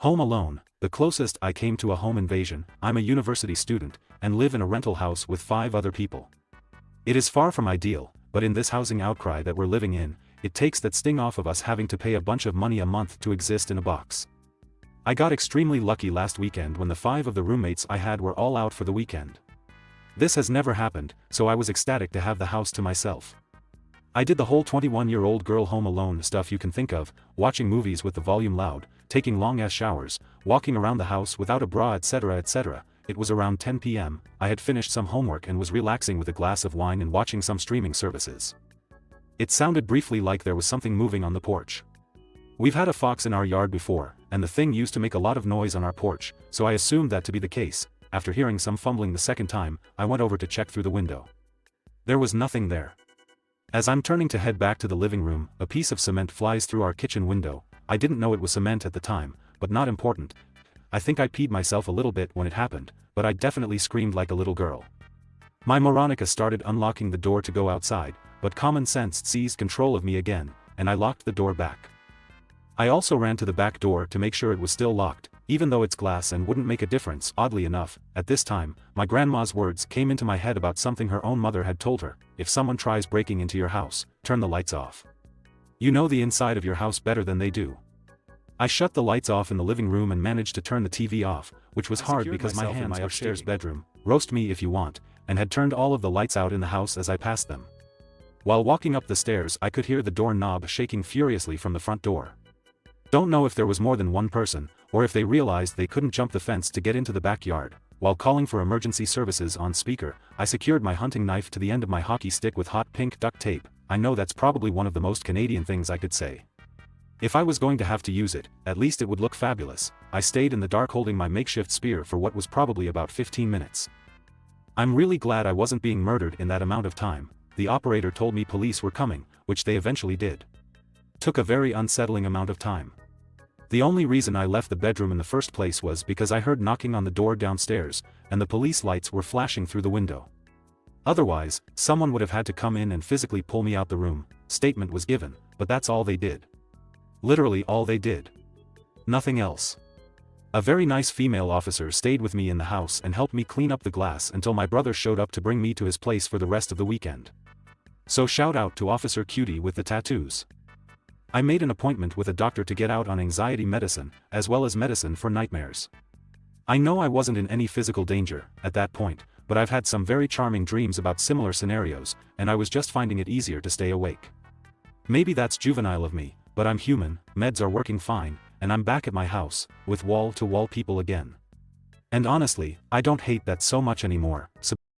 Home Alone, the closest I came to a home invasion. I'm a university student, and live in a rental house with 5 other people. It is far from ideal, but in this housing outcry that we're living in, it takes that sting off of us having to pay a bunch of money a month to exist in a box. I got extremely lucky last weekend when the 5 of the roommates I had were all out for the weekend. This has never happened, so I was ecstatic to have the house to myself. I did the whole 21-year-old girl home alone stuff you can think of, watching movies with the volume loud, taking long-ass showers, walking around the house without a bra, etc. etc. It was around 10 p.m, I had finished some homework and was relaxing with a glass of wine and watching some streaming services. It sounded briefly like there was something moving on the porch. We've had a fox in our yard before, and the thing used to make a lot of noise on our porch, so I assumed that to be the case. After hearing some fumbling the second time, I went over to check through the window. There was nothing there. As I'm turning to head back to the living room, a piece of cement flies through our kitchen window. I didn't know it was cement at the time, but not important. I think I peed myself a little bit when it happened, but I definitely screamed like a little girl. My Moronica started unlocking the door to go outside, but common sense seized control of me again, and I locked the door back. I also ran to the back door to make sure it was still locked, even though it's glass and wouldn't make a difference. Oddly enough, at this time, my grandma's words came into my head about something her own mother had told her: if someone tries breaking into your house, turn the lights off. You know the inside of your house better than they do. I shut the lights off in the living room and managed to turn the TV off, which was hard because my hands were upstairs bedroom, roast me if you want, and had turned all of the lights out in the house as I passed them. While walking up the stairs, I could hear the door knob shaking furiously from the front door. Don't know if there was more than one person, or if they realized they couldn't jump the fence to get into the backyard. While calling for emergency services on speaker, I secured my hunting knife to the end of my hockey stick with hot pink duct tape. I know that's probably one of the most Canadian things I could say. If I was going to have to use it, at least it would look fabulous. I stayed in the dark holding my makeshift spear for what was probably about 15 minutes. I'm really glad I wasn't being murdered in that amount of time. The operator told me police were coming, which they eventually did. Took a very unsettling amount of time. The only reason I left the bedroom in the first place was because I heard knocking on the door downstairs, and the police lights were flashing through the window. Otherwise, someone would have had to come in and physically pull me out the room. Statement was given, but that's all they did. Literally all they did. Nothing else. A very nice female officer stayed with me in the house and helped me clean up the glass until my brother showed up to bring me to his place for the rest of the weekend. So shout out to Officer Cutie with the tattoos. I made an appointment with a doctor to get out on anxiety medicine, as well as medicine for nightmares. I know I wasn't in any physical danger at that point, but I've had some very charming dreams about similar scenarios, and I was just finding it easier to stay awake. Maybe that's juvenile of me, but I'm human. Meds are working fine, and I'm back at my house, with wall-to-wall people again. And honestly, I don't hate that so much anymore.